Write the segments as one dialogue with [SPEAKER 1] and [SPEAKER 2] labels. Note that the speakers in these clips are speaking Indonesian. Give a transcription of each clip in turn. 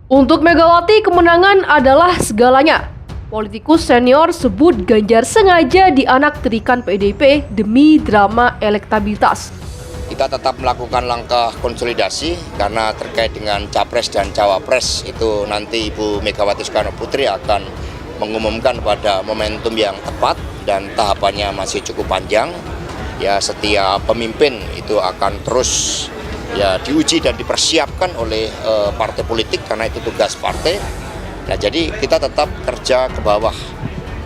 [SPEAKER 1] Untuk Megawati, kemenangan adalah segalanya. Politikus senior sebut Ganjar sengaja dianaktirikan PDIP demi drama elektabilitas.
[SPEAKER 2] Kita tetap melakukan langkah konsolidasi karena terkait dengan Capres dan Cawapres itu nanti Ibu Megawati Soekarno Putri akan mengumumkan pada momentum yang tepat dan tahapannya masih cukup panjang. Ya, setiap pemimpin itu akan terus diuji dan dipersiapkan oleh partai politik karena itu tugas partai. Nah, jadi kita tetap kerja ke bawah.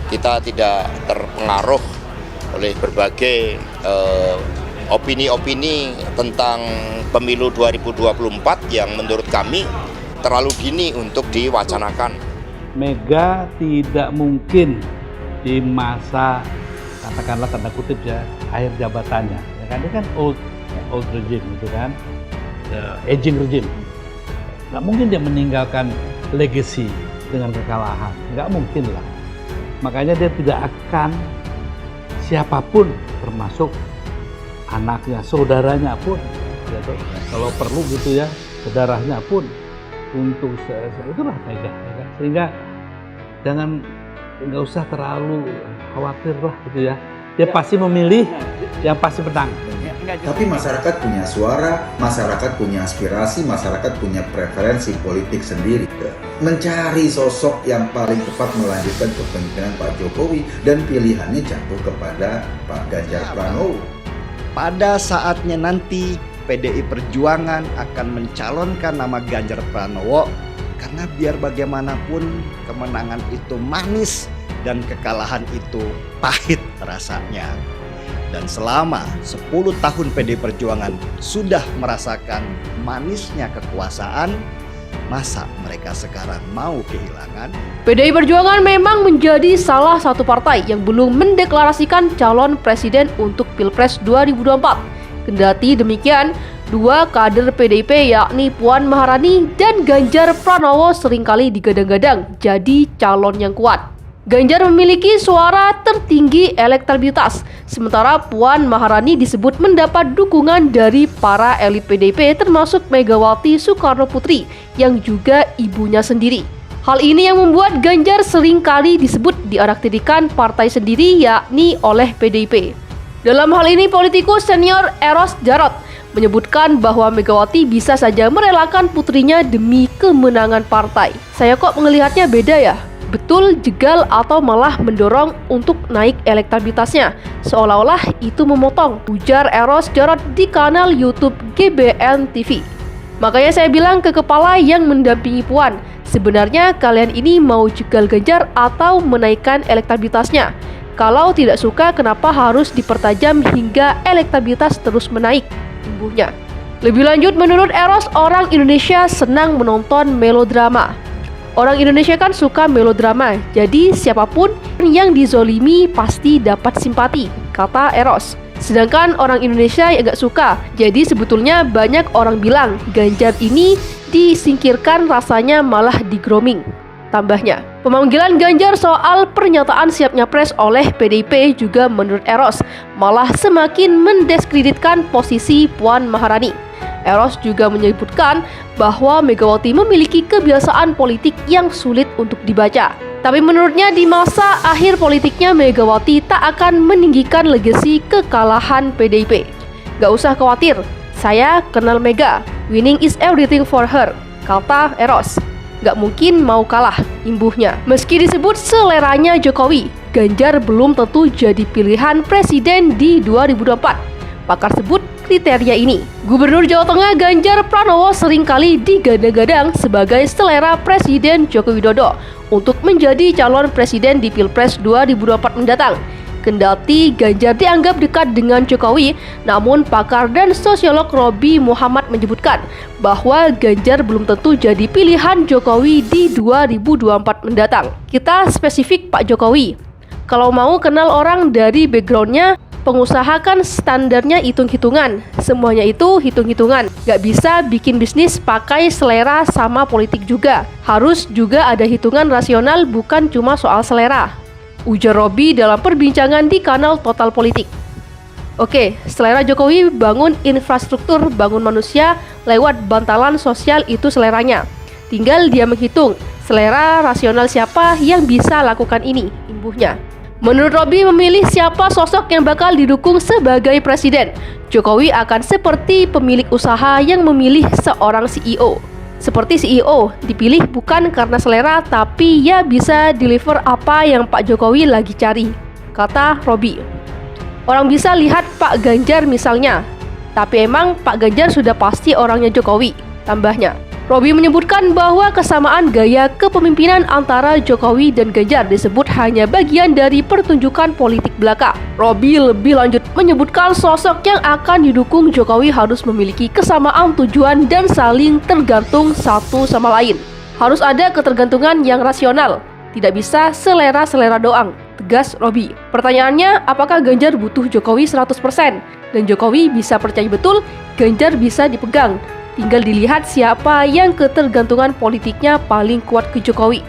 [SPEAKER 2] Kita tidak terpengaruh oleh berbagai opini-opini tentang pemilu 2024 yang menurut kami terlalu dini untuk diwacanakan.
[SPEAKER 3] Mega tidak mungkin di masa, katakanlah tanda kutip ya, akhir jabatannya. Ya kan, dia kan old regime gitu kan, aging regime. Nggak mungkin dia meninggalkan legacy dengan kekalahan, nggak mungkin lah. Makanya dia tidak akan siapapun termasuk anaknya, saudaranya pun, gitu. Kalau perlu gitu ya, saudaranya pun untuk itulah Mega. Ya. Sehingga nggak usah terlalu khawatir lah gitu ya. Dia pasti memilih yang pasti menang.
[SPEAKER 4] Tapi masyarakat punya suara, masyarakat punya aspirasi, masyarakat punya preferensi politik sendiri. Mencari sosok yang paling tepat melanjutkan kepemimpinan Pak Jokowi dan pilihannya jatuh kepada Pak Ganjar Pranowo.
[SPEAKER 5] Pada saatnya nanti PDI Perjuangan akan mencalonkan nama Ganjar Pranowo karena biar bagaimanapun kemenangan itu manis dan kekalahan itu pahit rasanya. Dan selama 10 tahun PDI Perjuangan sudah merasakan manisnya kekuasaan, masa mereka sekarang mau kehilangan?
[SPEAKER 1] PDI Perjuangan memang menjadi salah satu partai yang belum mendeklarasikan calon presiden untuk Pilpres 2024. Kendati demikian, dua kader PDIP yakni Puan Maharani dan Ganjar Pranowo seringkali digadang-gadang jadi calon yang kuat. Ganjar memiliki suara tertinggi elektabilitas, sementara Puan Maharani disebut mendapat dukungan dari para elit PDIP termasuk Megawati Soekarno Putri yang juga ibunya sendiri. Hal ini yang membuat Ganjar seringkali disebut dianaktirikan partai sendiri yakni oleh PDIP. Dalam hal ini politikus senior Eros Jarot menyebutkan bahwa Megawati bisa saja merelakan putrinya demi kemenangan partai. Saya kok melihatnya beda ya? Betul jegal atau malah mendorong untuk naik elektabilitasnya, seolah-olah itu memotong, ujar Eros Jarot di kanal YouTube GBN TV. Makanya saya bilang ke kepala yang mendampingi Puan, sebenarnya kalian ini mau jegal Ganjar atau menaikkan elektabilitasnya? Kalau tidak suka, kenapa harus dipertajam hingga elektabilitas terus menaik? Imbuhnya. Lebih lanjut, menurut Eros, orang Indonesia senang menonton melodrama. Orang Indonesia kan suka melodrama, jadi siapapun yang dizolimi pasti dapat simpati, kata Eros. Sedangkan orang Indonesia yang gak suka, jadi sebetulnya banyak orang bilang Ganjar ini disingkirkan rasanya malah di-grooming. Tambahnya, pemanggilan Ganjar soal pernyataan siap nyapres oleh PDIP juga menurut Eros malah semakin mendiskreditkan posisi Puan Maharani. Eros juga menyebutkan bahwa Megawati memiliki kebiasaan politik yang sulit untuk dibaca. Tapi menurutnya di masa akhir politiknya Megawati tak akan meninggikan legasi kekalahan PDIP. Gak usah khawatir, saya kenal Mega, winning is everything for her, kata Eros. Gak mungkin mau kalah, imbuhnya. Meski disebut seleranya Jokowi, Ganjar belum tentu jadi pilihan presiden di 2024. Pakar sebut kriteria ini. Gubernur Jawa Tengah Ganjar Pranowo seringkali digadang-gadang sebagai selera Presiden Joko Widodo untuk menjadi calon presiden di Pilpres 2024 mendatang. Kendati Ganjar dianggap dekat dengan Jokowi, namun pakar dan sosiolog Robi Muhammad menyebutkan bahwa Ganjar belum tentu jadi pilihan Jokowi di 2024 mendatang. Kita spesifik Pak Jokowi. Kalau mau kenal orang dari backgroundnya, pengusaha kan standarnya hitung-hitungan, semuanya itu hitung-hitungan. Gak bisa bikin bisnis pakai selera sama politik juga. Harus juga ada hitungan rasional, bukan cuma soal selera, ujar Robi dalam perbincangan di kanal Total Politik. Oke, selera Jokowi bangun infrastruktur, bangun manusia lewat bantalan sosial, itu seleranya. Tinggal dia menghitung selera rasional siapa yang bisa lakukan ini, imbuhnya. Menurut Robi, memilih siapa sosok yang bakal didukung sebagai presiden, Jokowi akan seperti pemilik usaha yang memilih seorang CEO. Seperti CEO, dipilih bukan karena selera, tapi ya bisa deliver apa yang Pak Jokowi lagi cari, kata Robi. Orang bisa lihat Pak Ganjar misalnya, tapi emang Pak Ganjar sudah pasti orangnya Jokowi, tambahnya. Robi menyebutkan bahwa kesamaan gaya kepemimpinan antara Jokowi dan Ganjar disebut hanya bagian dari pertunjukan politik belaka. Robi lebih lanjut menyebutkan sosok yang akan didukung Jokowi harus memiliki kesamaan tujuan dan saling tergantung satu sama lain. Harus ada ketergantungan yang rasional, tidak bisa selera-selera doang, tegas Robi. Pertanyaannya, apakah Ganjar butuh Jokowi 100%? Dan Jokowi bisa percaya betul Ganjar bisa dipegang. Tinggal dilihat siapa yang ketergantungan politiknya paling kuat ke Jokowi.